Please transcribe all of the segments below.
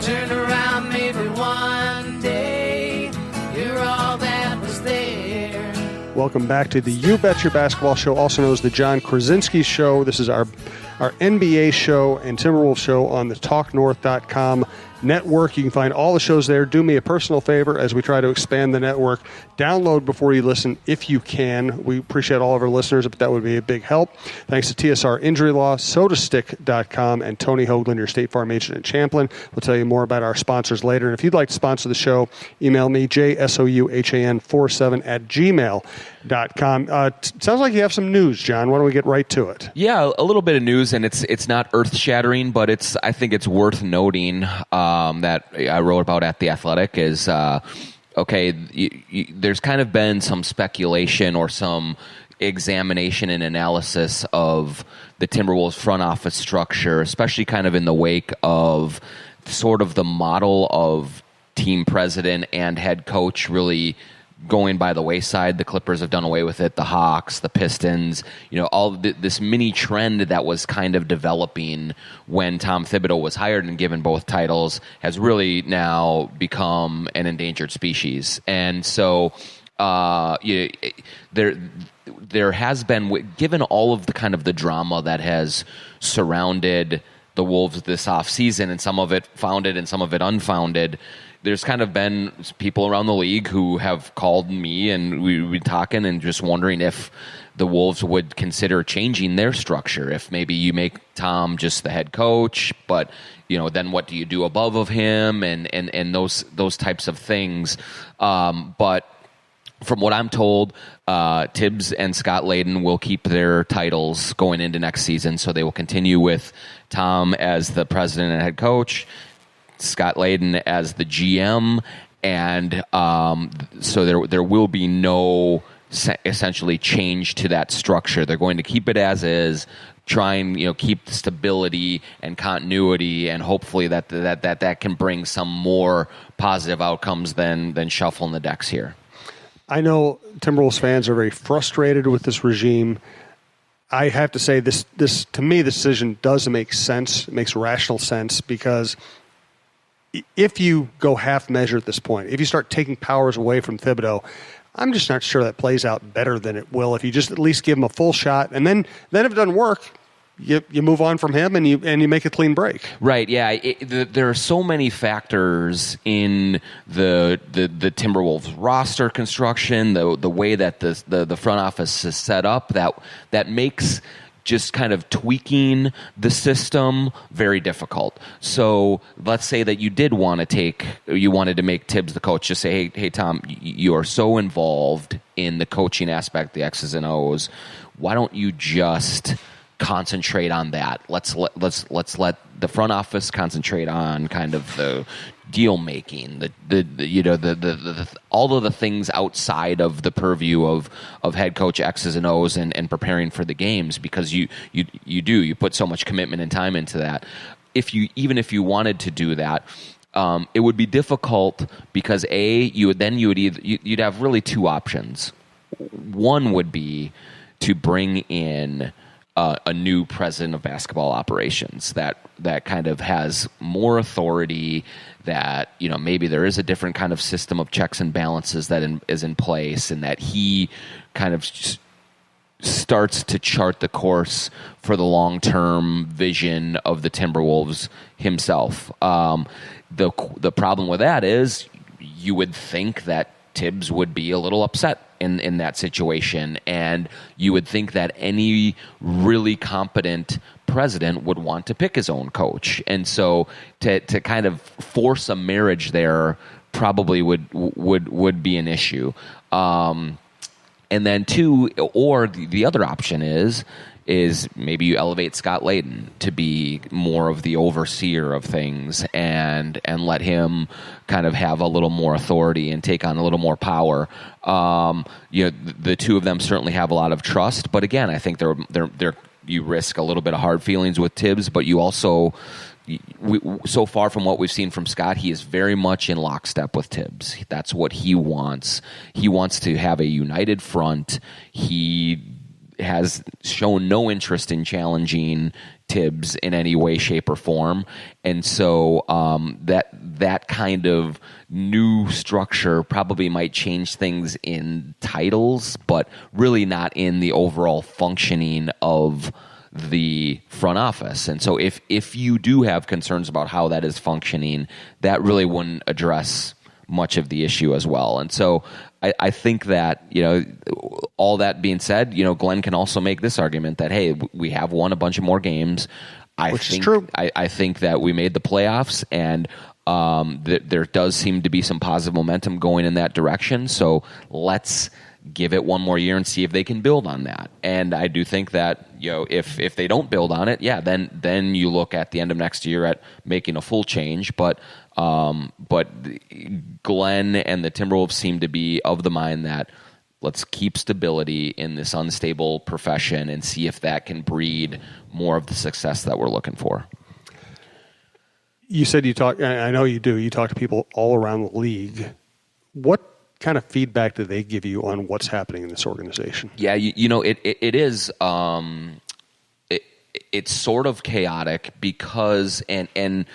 Turn around, maybe one day you're all that was there. Welcome back to the You Bet Your Basketball Show, also known as the Jon Krawczynski Show. This is our NBA show and Timberwolves show on the talknorth.com network. You can find all the shows there. Do me a personal favor as we try to expand the network. Download before you listen if you can. We appreciate all of our listeners, but that would be a big help. Thanks to TSR Injury Law, sodastick.com, and Tony Hoaglund, your State Farm agent in Champlin. We'll tell you more about our sponsors later. And if you'd like to sponsor the show, email me, jsouhan47@gmail.com. Sounds like you have some news, John. Why don't we get right to it? Yeah, a little bit of news, and it's not earth-shattering, but I think it's worth noting that I wrote about at The Athletic is, there's kind of been some speculation or some examination and analysis of the Timberwolves front office structure, especially kind of in the wake of sort of the model of team president and head coach really going by the wayside. The Clippers have done away with it. The Hawks, the Pistons, all this mini trend that was kind of developing when Tom Thibodeau was hired and given both titles has really now become an endangered species. And so there has been, given all of the kind of the drama that has surrounded the Wolves this offseason, and some of it founded and some of it unfounded, there's kind of been people around the league who have called me, and we've been talking and just wondering if the Wolves would consider changing their structure. If maybe you make Tom just the head coach, but then what do you do above of him, and those types of things. But from what I'm told, Tibbs and Scott Layden will keep their titles going into next season, so they will continue with Tom as the president and head coach, Scott Layden as the GM, and so there will be no essentially change to that structure. They're going to keep it as is, try and keep stability and continuity, and hopefully that can bring some more positive outcomes than shuffling the decks here. I know Timberwolves fans are very frustrated with this regime. I have to say this to me, the decision does make sense. It makes rational sense, because if you go half measure at this point, if you start taking powers away from Thibodeau, I'm just not sure that plays out better than it will if you just at least give him a full shot, and then if it doesn't work, you move on from him and you make a clean break. Right. Yeah. There are so many factors in the Timberwolves roster construction, the way that the front office is set up, that makes just kind of tweaking the system very difficult. So let's say that you wanted to make Tibbs the coach. Just say, hey Tom, you are so involved in the coaching aspect, the X's and O's. Why don't you just concentrate on that? Let's let the front office concentrate on kind of the deal making, the all of the things outside of the purview of head coach X's and O's and preparing for the games, because you put so much commitment and time into that. Even if you wanted to do that, it would be difficult, because you'd have really two options. One would be to bring in a new president of basketball operations that kind of has more authority, that maybe there is a different kind of system of checks and balances that is in place, and that he kind of starts to chart the course for the long-term vision of the Timberwolves himself. The problem with that is you would think that Tibbs would be a little upset in that situation, and you would think that any really competent president would want to pick his own coach, and so to kind of force a marriage there probably would be an issue. And then the other option is maybe you elevate Scott Layden to be more of the overseer of things and let him kind of have a little more authority and take on a little more power. The two of them certainly have a lot of trust, but again, I think you risk a little bit of hard feelings with Tibbs, but you also, so far from what we've seen from Scott, he is very much in lockstep with Tibbs. That's what he wants. He wants to have a united front. He has shown no interest in challenging Tibbs in any way, shape, or form, and so that kind of new structure probably might change things in titles, but really not in the overall functioning of the front office. And so if you do have concerns about how that is functioning, that really wouldn't address much of the issue as well. And so I think that, all that being said, Glenn can also make this argument that, hey, we have won a bunch of more games. Which is true. I think that we made the playoffs, and there does seem to be some positive momentum going in that direction. So let's give it one more year and see if they can build on that. And I do think that, if they don't build on it, then you look at the end of next year at making a full change. But Glenn and the Timberwolves seem to be of the mind that let's keep stability in this unstable profession and see if that can breed more of the success that we're looking for. You said you talk, I know you do, you talk to people all around the league. What kind of feedback do they give you on what's happening in this organization? Yeah, it is. It's sort of chaotic because and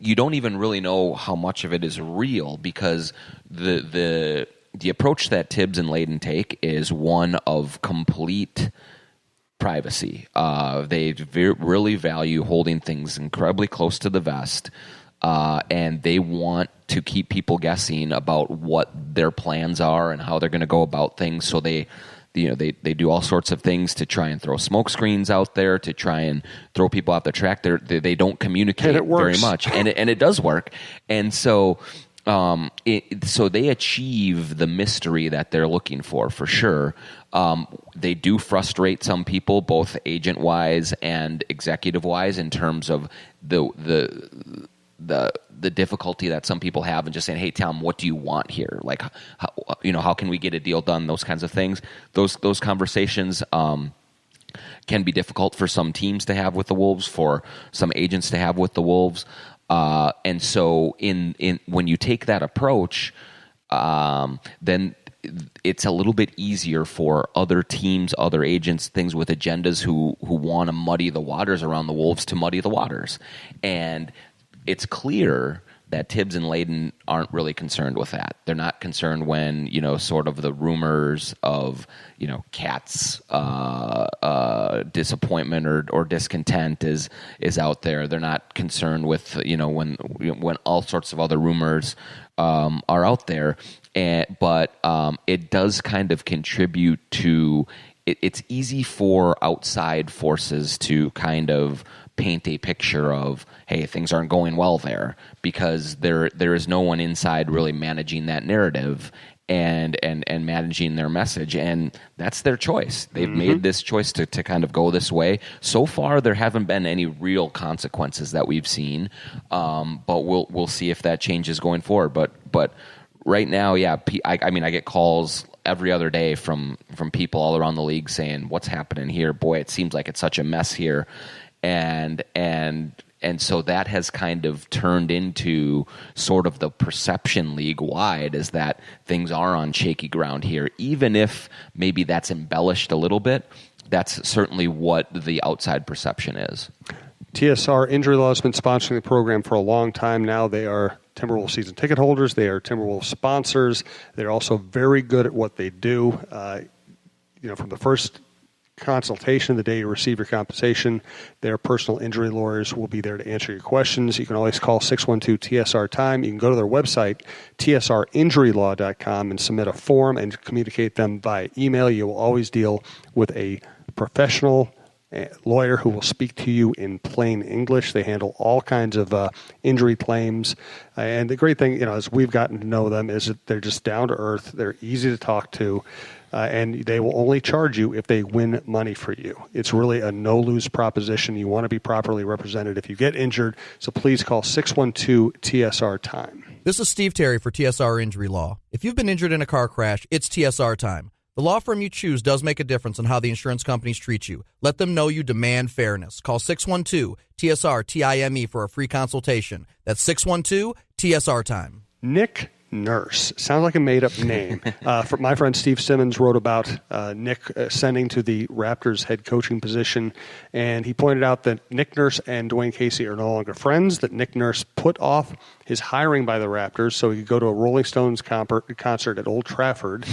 you don't even really know how much of it is real, because the approach that Tibbs and Layden take is one of complete privacy. They really value holding things incredibly close to the vest. And they want to keep people guessing about what their plans are and how they're going to go about things. So they do all sorts of things to try and throw smoke screens out there, to try and throw people off the track. They don't communicate very much, and it does work. And so so they achieve the mystery that they're looking for sure. They do frustrate some people, both agent-wise and executive-wise, in terms of the difficulty that some people have in just saying, "Hey, Tom, what do you want here? Like, how can we get a deal done?" Those kinds of things. Those conversations can be difficult for some teams to have with the Wolves, for some agents to have with the Wolves. And so, when you take that approach, then it's a little bit easier for other teams, other agents, things with agendas who want to muddy the waters around the Wolves to muddy the waters. And it's clear that Tibbs and Layden aren't really concerned with that. They're not concerned when, sort of the rumors of, Cat's disappointment or discontent is out there. They're not concerned with, when all sorts of other rumors are out there. But it does kind of contribute to it's easy for outside forces to kind of paint a picture of, hey, things aren't going well there, because there is no one inside really managing that narrative and managing their message, and that's their choice. They've made this choice to kind of go this way. So far, there haven't been any real consequences that we've seen, but we'll see if that changes going forward. But right now, yeah, I get calls every other day from people all around the league saying, "What's happening here? Boy, it seems like it's such a mess here." And so that has kind of turned into sort of the perception league-wide, is that things are on shaky ground here. Even if maybe that's embellished a little bit, that's certainly what the outside perception is. TSR Injury Law has been sponsoring the program for a long time now. They are Timberwolves season ticket holders. They are Timberwolves sponsors. They're also very good at what they do. From the first consultation, the day you receive your compensation, their personal injury lawyers will be there to answer your questions. You can always call 612-TSR-TIME. You can go to their website, tsrinjurylaw.com, and submit a form and communicate them by email. You will always deal with a professional lawyer who will speak to you in plain English. They handle all kinds of injury claims. And the great thing, as we've gotten to know them, is that they're just down to earth. They're easy to talk to. And they will only charge you if they win money for you. It's really a no-lose proposition. You want to be properly represented if you get injured. So please call 612-TSR-TIME. This is Steve Terry for TSR Injury Law. If you've been injured in a car crash, it's TSR time. The law firm you choose does make a difference in how the insurance companies treat you. Let them know you demand fairness. Call 612-TSR-TIME for a free consultation. That's 612-TSR-TIME. Nick Nurse. Sounds like a made-up name. My friend Steve Simmons wrote about Nick ascending to the Raptors head coaching position, and he pointed out that Nick Nurse and Dwayne Casey are no longer friends, that Nick Nurse put off his hiring by the Raptors so he could go to a Rolling Stones concert at Old Trafford.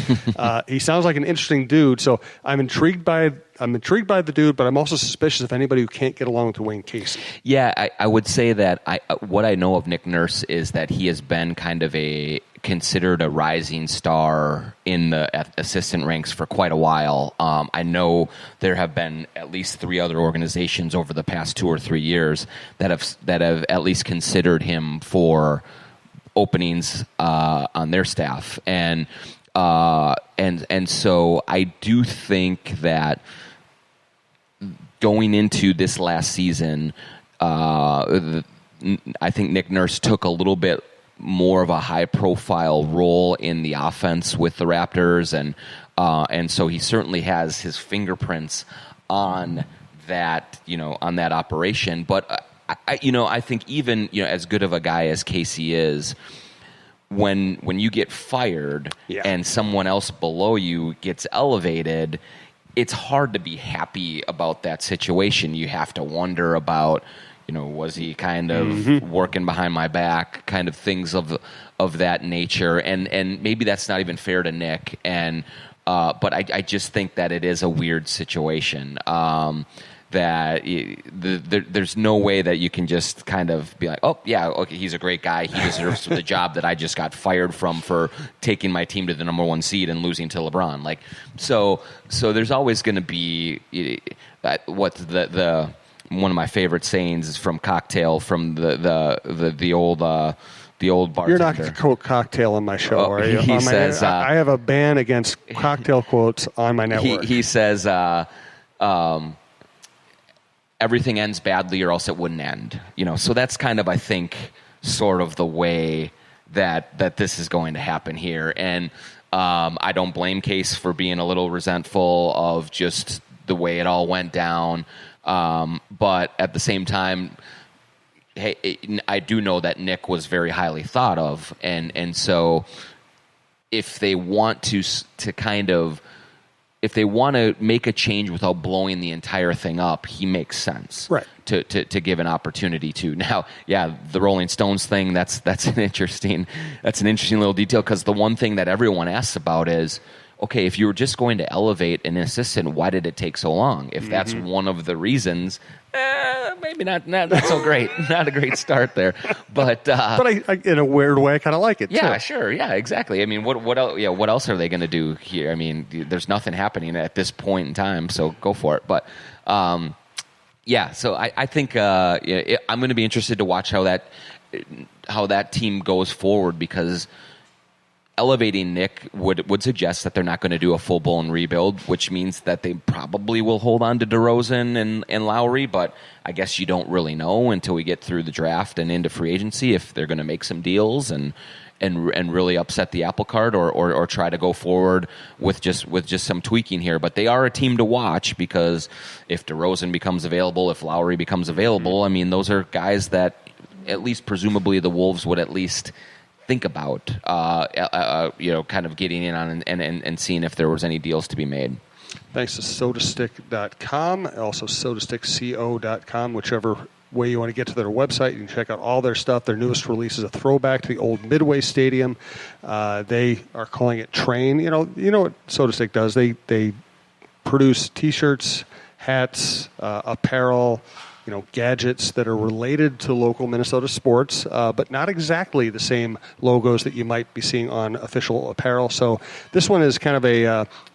He sounds like an interesting dude, so I'm intrigued by the dude, but I'm also suspicious of anybody who can't get along with Dwayne Casey. Yeah, I would say that what I know of Nick Nurse is that he has been kind of considered a rising star in the assistant ranks for quite a while. I know there have been at least 3 other organizations over the past 2 or 3 years that have at least considered him for openings on their staff, and so I do think that going into this last season, I think Nick Nurse took a little bit more of a high-profile role in the offense with the Raptors, and so he certainly has his fingerprints on that, on that operation. But I think even as good of a guy as Casey is, when you get fired and someone else below you gets elevated, it's hard to be happy about that situation. You have to wonder about, was he kind of working behind my back, kind of things of that nature, and maybe that's not even fair to Nick. And but I just think that it is a weird situation. That there's no way that you can just kind of be like, oh yeah, okay, he's a great guy, he deserves the job that I just got fired from for taking my team to the number 1 seed and losing to LeBron. Like, so there's always going to be what the one of my favorite sayings is from Cocktail, from the old bartender. You're not going to quote Cocktail on my show, are you? He says, I have a ban against Cocktail quotes on my network. He says, everything ends badly or else it wouldn't end. So that's kind of, I think, sort of the way that this is going to happen here. And I don't blame Case for being a little resentful of just the way it all went down. But at the same time, hey, I do know that Nick was very highly thought of, and so if they want to kind of, if they want to make a change without blowing the entire thing up, he makes sense, right? To give an opportunity to. Now, yeah, the Rolling Stones thing, that's an interesting little detail, because the one thing that everyone asks about is, okay, if you were just going to elevate an assistant, why did it take so long? If that's one of the reasons, maybe not so great. Not a great start there. But I in a weird way, I kind of like it. Yeah, too. Sure. Yeah, exactly. I mean, what else? Yeah, what else are they going to do here? I mean, there's nothing happening at this point in time, so go for it. But yeah, so I think I'm going to be interested to watch how that team goes forward, because elevating Nick would suggest that they're not going to do a full-blown rebuild, which means that they probably will hold on to DeRozan and Lowry, but I guess you don't really know until we get through the draft and into free agency if they're going to make some deals and really upset the apple cart or try to go forward with just some tweaking here. But they are a team to watch, because if DeRozan becomes available, if Lowry becomes available, I mean, those are guys that at least presumably the Wolves would at least think about, kind of getting in on and seeing if there was any deals to be made. Thanks to sodastick.com, also sodastickco.com, whichever way you want to get to their website. You can check out all their stuff. Their newest release is a throwback to the old Midway Stadium. They are calling it Train. You know what Soda Stick does? They produce T-shirts, hats, apparel, gadgets that are related to local Minnesota sports, but not exactly the same logos that you might be seeing on official apparel. So this one is kind of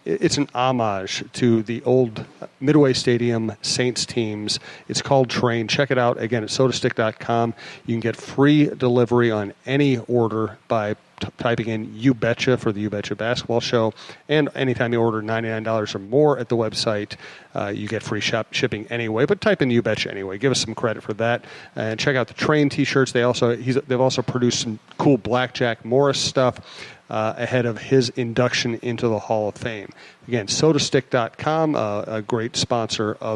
it's an homage to the old Midway Stadium Saints teams. It's called Train. Check it out, again, at sodastick.com. You can get free delivery on any order by typing in You Betcha for the You Betcha Basketball Show. And anytime you order $99 or more at the website, you get free shipping anyway. But type in You Betcha anyway. Give us some credit for that. And check out the Train T-shirts. They've also produced some cool Blackjack Morris stuff ahead of his induction into the Hall of Fame. Again, sodastick.com, a great sponsor of